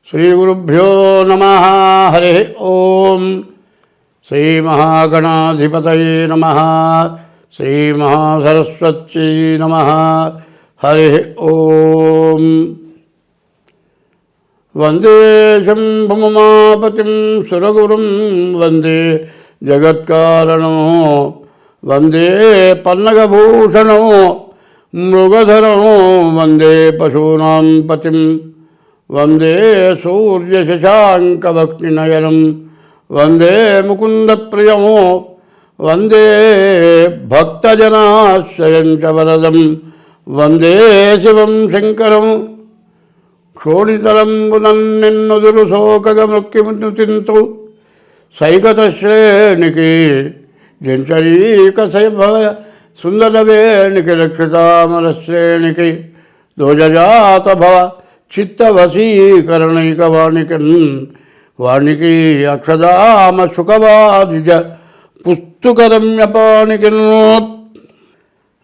श्रीगुरुभ्यो नमः। हरि ओम। श्रीमहागणाधिपतये नमः। श्रीमहासरस्वत्यै नमः। हरि ओम। वंदे शंभुमापतिं सुरगुरुं वंदे जगत्कारणो वंदे पन्नगभूषणो मृगधरो वंदे पशूनां पतिं वंदे सूर्यशशाङ्कवक्निनयनं वंदे मुकुन्दप्रियमो वंदे भक्तजनाश्रयं च वरदं वंदे शिवं शङ्करं क्षोणितलंबुनन्निन्नुदुरु शोकगमृक्किमुतिन्तु सैकतश्रेणिकी जंचरीकसैभव सुन्दरवेणिकी रक्षितामरश्रेणिकी दोजजात भव चित्तवशीकरणैकवाणिकन् वाणिकी अक्षदाम सुखवादिज पुस्तुकरम्यपाणिकन्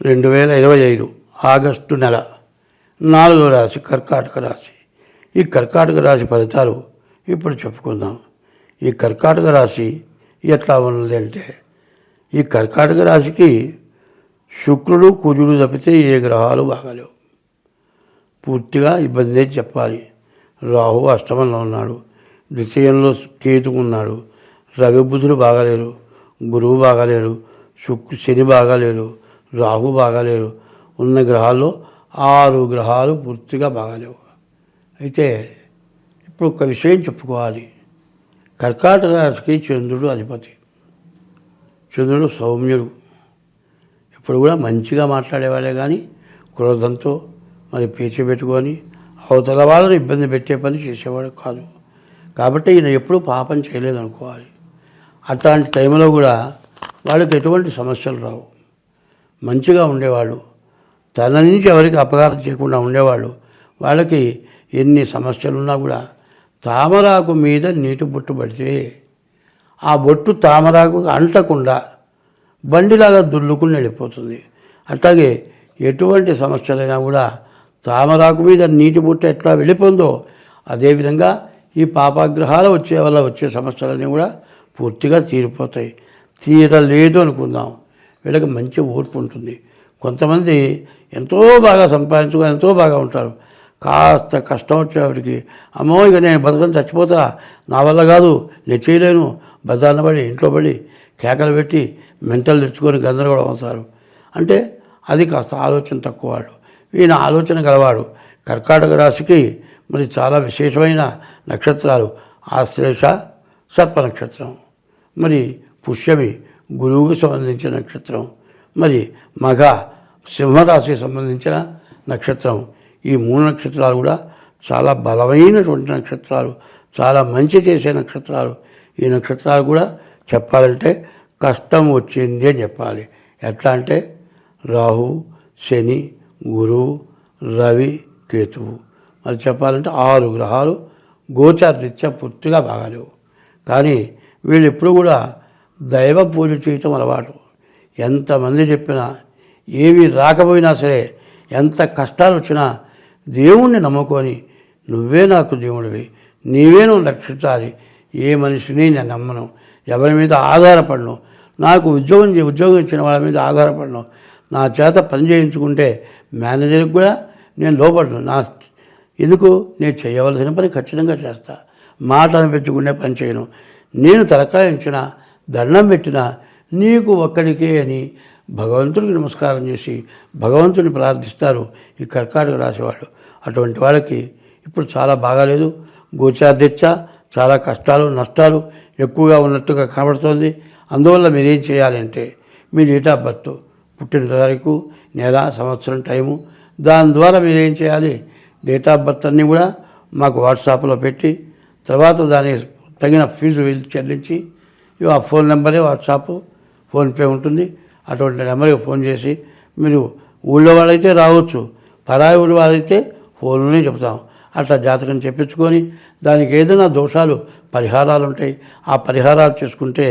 2025 ఆగస్టు నెల 4వ రాశి కర్కాటక రాశి. ఈ కర్కాటక రాశి ఫలితాలు ఇప్పుడు చెప్పుకుందాం. ఈ కర్కాటక రాశి ఎట్లా ఉన్నది అంటే, ఈ కర్కాటక రాశికి శుక్రుడు కుజుడు తప్పితే ఏ గ్రహాలు బాగాలేవు. పూర్తిగా ఇబ్బంది చెప్పాలి. రాహు అష్టమంలో ఉన్నాడు, ద్వితీయంలో కేతు ఉన్నాడు, రవి బుధుడు బాగాలేరు, గురువు బాగాలేరు, శని బాగాలేరు, రాహు బాగాలేరు. ఉన్న గ్రహాల్లో 6 గ్రహాలు పూర్తిగా బాగాలేవు. అయితే ఇప్పుడు ఒక విషయం చెప్పుకోవాలి. కర్కాటక రాశికి చంద్రుడు అధిపతి. చంద్రుడు సౌమ్యుడు, ఇప్పుడు కూడా మంచిగా మాట్లాడేవాళ్ళే కానీ క్రోధంతో మరి పేచి పెట్టుకొని అవతల వాళ్ళని ఇబ్బంది పెట్టే పని చేసేవాడు కాదు. కాబట్టి ఈయన ఎప్పుడూ పాపం చేయలేదనుకోవాలి. అట్లాంటి టైంలో కూడా వాళ్ళకి ఎటువంటి సమస్యలు రావు. మంచిగా ఉండేవాళ్ళు, తన నుంచి ఎవరికి అపకారం చేయకుండా ఉండేవాళ్ళు. వాళ్ళకి ఎన్ని సమస్యలున్నా కూడా తామరాకు మీద నీటి బొట్టు పడితే ఆ బొట్టు తామరాకు అంటకుండా బండిలాగా దుల్లుకుని వెళ్ళిపోతుంది. అట్లాగే ఎటువంటి సమస్యలైనా కూడా తామరాకు మీద నీటి బొట్టు ఎట్లా వెళ్ళిపోయిందో అదేవిధంగా ఈ పాపగ్రహాలు వల్ల వచ్చే సమస్యలన్నీ కూడా పూర్తిగా తీరిపోతాయి. తీరలేదు అనుకుందాం, వీళ్ళకి మంచి ఓర్పు ఉంటుంది. కొంతమంది ఎంతో బాగా సంపాదించుకొని ఎంతో బాగా ఉంటారు. కాస్త కష్టం వచ్చేవాడికి అమ్మో ఇక నేను బతకని చచ్చిపోతా, నా వల్ల కాదు, నేను చేయలేను, బదాన పడి ఇంట్లో పడి కేకలు పెట్టి మెంటలు తెచ్చుకొని గందరగోళం అవుతారు. అంటే అది కాస్త ఆలోచన తక్కువ వాడు. ఈయన ఆలోచన గలవాడు. కర్కాటక రాశికి మరి చాలా విశేషమైన నక్షత్రాలు ఆశ్లేష సర్ప నక్షత్రం, మరి పుష్యమి గురువుకు సంబంధించిన నక్షత్రం, మరి మగ సింహరాశికి సంబంధించిన నక్షత్రం. ఈ 3 నక్షత్రాలు కూడా చాలా బలమైనటువంటి నక్షత్రాలు, చాలా మంచి చేసే నక్షత్రాలు. ఈ నక్షత్రాలు కూడా చెప్పాలంటే కష్టం వచ్చింది అని చెప్పాలి. ఎట్లా అంటే రాహు, శని, గురువు, రవి, కేతువు. మరి చెప్పాలంటే 6 గ్రహాలు గోచారరీత్యా పూర్తిగా బాగాలేవు. కానీ వీళ్ళు ఎప్పుడు కూడా దైవ పూజ చేయటం అలవాటు. ఎంతమంది చెప్పినా, ఏవి రాకపోయినా సరే, ఎంత కష్టాలు వచ్చినా దేవుణ్ణి నమ్ముకొని నువ్వే నాకు దేవుడివి, నీవే నువ్వు రక్షించాలి, ఏ మనిషిని నేను నమ్మను, ఎవరి మీద ఆధారపడను, నాకు ఉద్యోగం ఇచ్చిన వాళ్ళ మీద ఆధారపడను, నా చేత పని చేయించుకుంటే మేనేజర్కి కూడా నేను లోపడను, ఎందుకు నేను చేయవలసిన పని ఖచ్చితంగా చేస్తా, మాట అనిపించుకునే పని చేయను, నేను తలకాయించిన దండం పెట్టినా నీకు ఒక్కడికే అని భగవంతుడికి నమస్కారం చేసి భగవంతుని ప్రార్థిస్తారు ఈ కర్కాటక రాశి వాళ్ళు. అటువంటి వాళ్ళకి ఇప్పుడు చాలా బాగాలేదు. గోచారరీత్యా చాలా కష్టాలు నష్టాలు ఎక్కువగా ఉన్నట్టుగా కనబడుతోంది. అందువల్ల మీరేం చేయాలంటే మీ డేట్ ఆఫ్ బర్త్, పుట్టిన తారీఖు, నెల, సంవత్సరం, టైము, దాని ద్వారా మీరేం చేయాలి, డేట్ ఆఫ్ బర్త్ అన్నీ కూడా మాకు వాట్సాప్లో పెట్టి తర్వాత దానికి తగిన ఫీజు చెల్లించి ఆ ఫోన్ నెంబరే వాట్సాప్, ఫోన్పే ఉంటుంది. అటువంటి నెంబర్కి ఫోన్ చేసి మీరు ఊళ్ళో వాళ్ళైతే రావచ్చు, పరాయి ఊళ్ళో వాళ్ళైతే ఫోన్లోనే చెప్తాం. అట్లా జాతకం చెప్పించుకొని దానికి ఏదైనా దోషాలు పరిహారాలు ఉంటాయి, ఆ పరిహారాలు చేసుకుంటే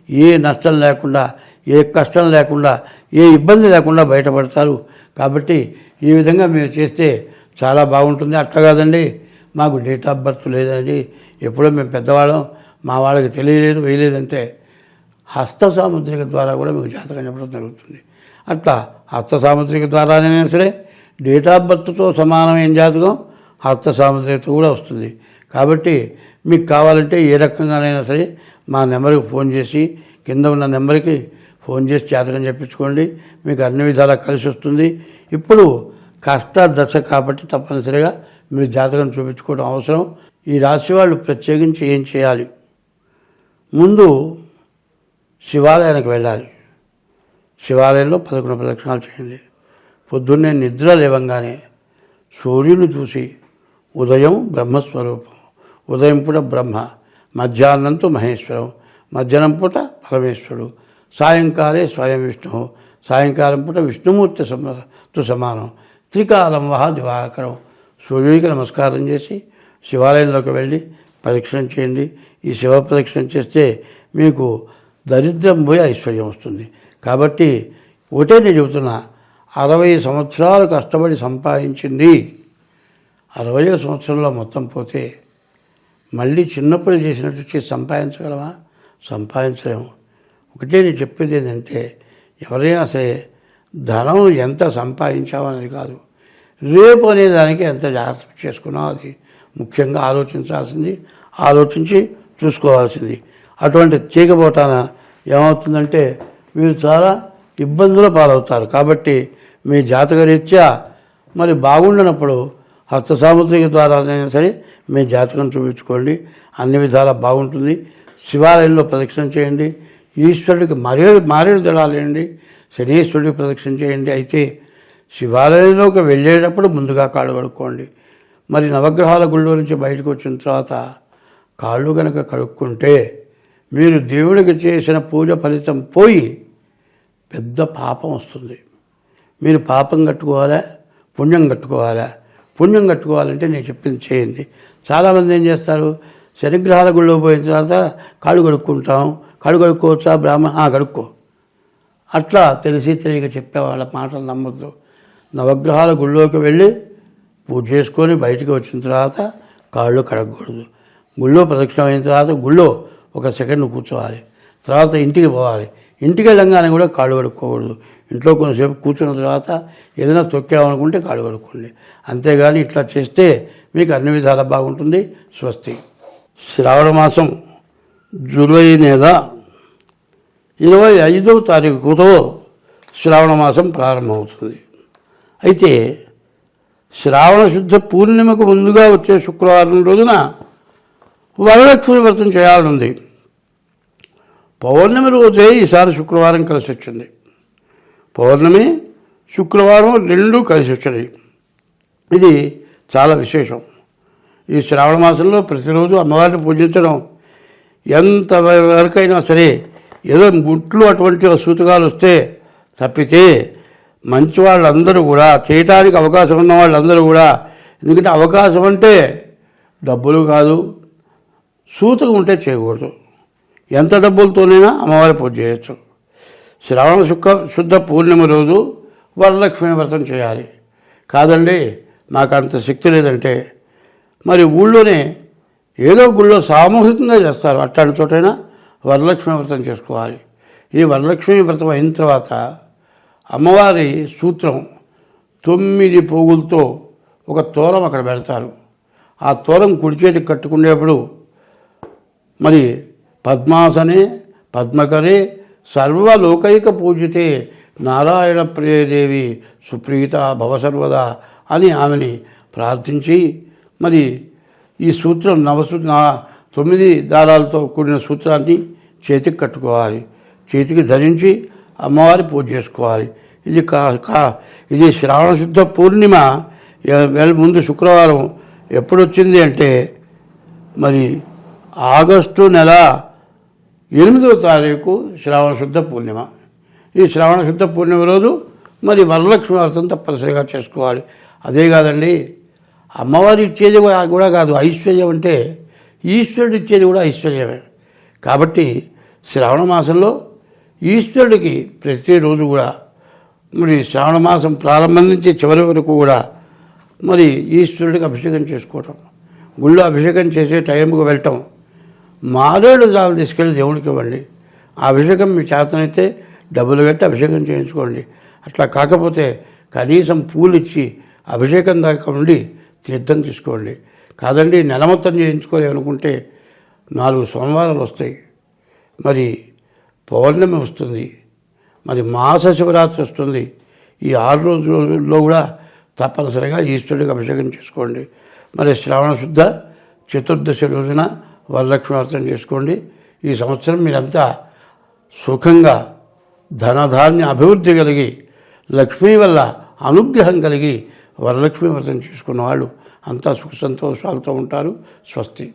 ఏ నష్టం లేకుండా, ఏ కష్టం లేకుండా, ఏ ఇబ్బంది లేకుండా బయటపడతారు. కాబట్టి ఈ విధంగా మీరు చేస్తే చాలా బాగుంటుంది. అట్లా కాదండి మాకు డేట్ ఆఫ్ బర్త్ లేదని ఎప్పుడో మేము పెద్దవాళ్ళం మా వాళ్ళకి తెలియలేదు వేయలేదంటే హస్త సాముద్రిక ద్వారా కూడా మీకు జాతకం చెప్పడం జరుగుతుంది. అట్లా హస్త సాముద్రిక ద్వారానైనా సరే డేట్ ఆఫ్ బర్త్తో సమానమైన జాతకం హస్త సాముద్రికతో కూడా వస్తుంది. కాబట్టి మీకు కావాలంటే ఏ రకంగానైనా సరే మా నెంబర్కి ఫోన్ చేసి కింద ఉన్న నెంబర్కి ఫోన్ చేసి జాతకం చెప్పించుకోండి. మీకు అన్ని విధాలా కలిసి వస్తుంది. ఇప్పుడు కష్ట దశ కాబట్టి తప్పనిసరిగా మీరు జాతకం చూపించుకోవడం అవసరం. ఈ రాశి వాళ్ళు ప్రత్యేకించి ఏం చేయాలి? ముందు శివాలయానికి వెళ్ళాలి. శివాలయంలో 11 ప్రదక్షిణాలు చేయండి. పొద్దున్నే నిద్ర లేవంగానే సూర్యుని చూసి ఉదయం బ్రహ్మస్వరూపం, ఉదయం పూట బ్రహ్మ, మధ్యాహ్నంతో మహేశ్వరం, మధ్యాహ్నం పూట పరమేశ్వరుడు, సాయంకాలే స్వయం విష్ణు, సాయంకాలం పూట విష్ణుమూర్తితో సమానం, త్రికాలం వహ దివాకరం. సూర్యుడికి నమస్కారం చేసి శివాలయంలోకి వెళ్ళి ప్రదక్షిణం చేయండి. ఈ శివ ప్రదక్షిణం చేస్తే మీకు దరిద్రం పోయి ఐశ్వర్యం వస్తుంది. కాబట్టి ఒకటే నేను చెబుతున్నా, 60 సంవత్సరాలు కష్టపడి సంపాదించింది 60వ సంవత్సరంలో మొత్తం పోతే మళ్ళీ చిన్నప్పుడు చేసినట్టు చేసి సంపాదించగలమా? సంపాదించలేము. ఒకటే నేను చెప్పేది ఏంటంటే, ఎవరైనా సరే ధనం ఎంత సంపాదించామనేది కాదు, రేపు అనేదానికి ఎంత జాగ్రత్త చేసుకున్నాం అది ముఖ్యంగా ఆలోచించాల్సింది, ఆలోచించి చూసుకోవాల్సింది. అటువంటి చేయకపోతాన ఏమవుతుందంటే మీరు చాలా ఇబ్బందుల పాలవుతారు. కాబట్టి మీ జాతకరీత్యా మరి బాగుండనప్పుడు హస్త సాముద్రిక ద్వారానైనా సరే మీ జాతకం చూపించుకోండి, అన్ని విధాలా బాగుంటుంది. శివాలయంలో ప్రదక్షిణ చేయండి. ఈశ్వరుడికి మారేడు దళాలేయండి. శనీశ్వరుడికి ప్రదక్షిణ చేయండి. అయితే శివాలయంలోకి వెళ్ళేటప్పుడు ముందుగా కాళ్ళు కడుక్కోండి. మరి నవగ్రహాల గుళ్ళో నుంచి బయటకు వచ్చిన తర్వాత కాళ్ళు కనుక కడుక్కుంటే మీరు దేవుడికి చేసిన పూజ ఫలితం పోయి పెద్ద పాపం వస్తుంది. మీరు పాపం కట్టుకోవాలా, పుణ్యం కట్టుకోవాలా? పుణ్యం కట్టుకోవాలంటే నేను చెప్పింది చేయండి. చాలామంది ఏం చేస్తారు, శనిగ్రహాల గుళ్ళో పోయిన తర్వాత కాళ్ళు కడుక్కుంటాం. కాళ్ళు కడుక్కోవచ్చా? కడుక్కో. అట్లా తెలిసి తెలియక చెప్పే వాళ్ళ మాటలు నమ్మద్దు. నవగ్రహాల గుళ్ళోకి వెళ్ళి పూజ చేసుకొని బయటికి వచ్చిన తర్వాత కాళ్ళు కడగకూడదు. గుళ్ళో ప్రదక్షిణ అయిన తర్వాత గుళ్ళో 1 సెకండ్ కూర్చోవాలి. తర్వాత ఇంటికి పోవాలి. ఇంటికి వెళ్ళంగానే కూడా కాళ్ళు కడుక్కోకూడదు. ఇంట్లో కొంతసేపు కూర్చున్న తర్వాత ఏదైనా తొక్కామనుకుంటే కాళ్ళు కడుక్కోండి. అంతేగాని ఇట్లా చేస్తే మీకు అన్ని విధాలా బాగుంటుంది. స్వస్తి. శ్రావణ మాసం జూలై నెల 25వ తారీఖుతో శ్రావణ మాసం ప్రారంభమవుతుంది. అయితే శ్రావణ శుద్ధ పూర్ణిమకు ముందుగా వచ్చే శుక్రవారం రోజున వరలక్ష్మి వ్రతం చేయాలనుంది. పౌర్ణమి రోజే ఈసారి శుక్రవారం కలిసి వచ్చింది. పౌర్ణమి శుక్రవారం 2 కలిసి వచ్చాయి. ఇది చాలా విశేషం. ఈ శ్రావణ మాసంలో ప్రతిరోజు అమ్మవారిని పూజించడం ఎంత వరకైనా సరే, ఏదో గుట్లు అటువంటి సూతకాలు వస్తే తప్పితే మంచి వాళ్ళందరూ కూడా చేయటానికి అవకాశం ఉన్న వాళ్ళందరూ కూడా, ఎందుకంటే అవకాశం అంటే డబ్బులు కాదు, సూతకం ఉంటే చేయకూడదు. ఎంత డబ్బులతోనైనా అమ్మవారి పూజ చేయొచ్చు. శ్రావణ శుద్ధ పూర్ణిమ రోజు వరలక్ష్మి వ్రతం చేయాలి. కాదండి నాకు అంత శక్తి లేదంటే మరి ఊళ్ళోనే ఏదో గుళ్ళో సామూహికంగా చేస్తారు. అట్లాంటి చోటైనా వరలక్ష్మి వ్రతం చేసుకోవాలి. ఈ వరలక్ష్మి వ్రతం అయిన తర్వాత అమ్మవారి సూత్రం 9 పోగులతో ఒక తోరం అక్కడ పెడతారు. ఆ తోరం కుడి చేతికి కట్టుకునేప్పుడు మరి పద్మాసనే పద్మకరే సర్వలోకైక పూజితే నారాయణ ప్రియదేవి సుప్రీత భవ సర్వదా అని ఆమెని ప్రార్థించి మరి ఈ సూత్రం 9 దారాలతో కూడిన సూత్రాన్ని చేతికి కట్టుకోవాలి. చేతికి ధరించి అమ్మవారి పూజ చేసుకోవాలి. ఇది శ్రావణ శుద్ధ పూర్ణిమ ముందు శుక్రవారం ఎప్పుడు వచ్చింది అంటే మరి ఆగస్టు నెల 8వ తారీఖు శ్రావణ శుద్ధ పూర్ణిమ. ఈ శ్రావణ శుద్ధ పూర్ణిమ రోజు మరి వరలక్ష్మి వ్రతం తప్పనిసరిగా చేసుకోవాలి. అదే కాదండి, అమ్మవారు ఇచ్చేది కూడా కాదు, ఐశ్వర్యం అంటే ఈశ్వరుడు ఇచ్చేది కూడా ఐశ్వర్యమే. కాబట్టి శ్రావణ మాసంలో ఈశ్వరుడికి ప్రతిరోజు కూడా మరి శ్రావణ మాసం ప్రారంభం నుంచి చివరి వరకు కూడా మరి ఈశ్వరుడికి అభిషేకం చేసుకోవటం, గుళ్ళో అభిషేకం చేసే టైంకి వెళ్ళటం, మారేడు దాలు తీసుకెళ్ళి దేవుడికి ఇవ్వండి. ఆ అభిషేకం మీ చేతనైతే డబ్బులు కట్టి అభిషేకం చేయించుకోండి. అట్లా కాకపోతే కనీసం పూలు ఇచ్చి అభిషేకం దాకా ఉండి తీర్థం తీసుకోండి. కాదండి నెల మొత్తం చేయించుకోలేమనుకుంటే 4 సోమవారాలు వస్తాయి, మరి పౌర్ణమి వస్తుంది, మరి మాస శివరాత్రి వస్తుంది. ఈ 6 రోజుల్లో కూడా తప్పనిసరిగా ఈశ్వరుడికి అభిషేకం చేసుకోండి. మరి శ్రావణ శుద్ధ చతుర్దశి రోజున వరలక్ష్మి వ్రతం చేసుకోండి. ఈ సంవత్సరం మీరంతా సుఖంగా ధనధాన్య అభివృద్ధి కలిగి లక్ష్మీ వల్ల అనుగ్రహం కలిగి వరలక్ష్మి వ్రతం చేసుకున్న వాళ్ళు అంతా సుఖ సంతోషాలతో ఉంటారు. స్వస్తి.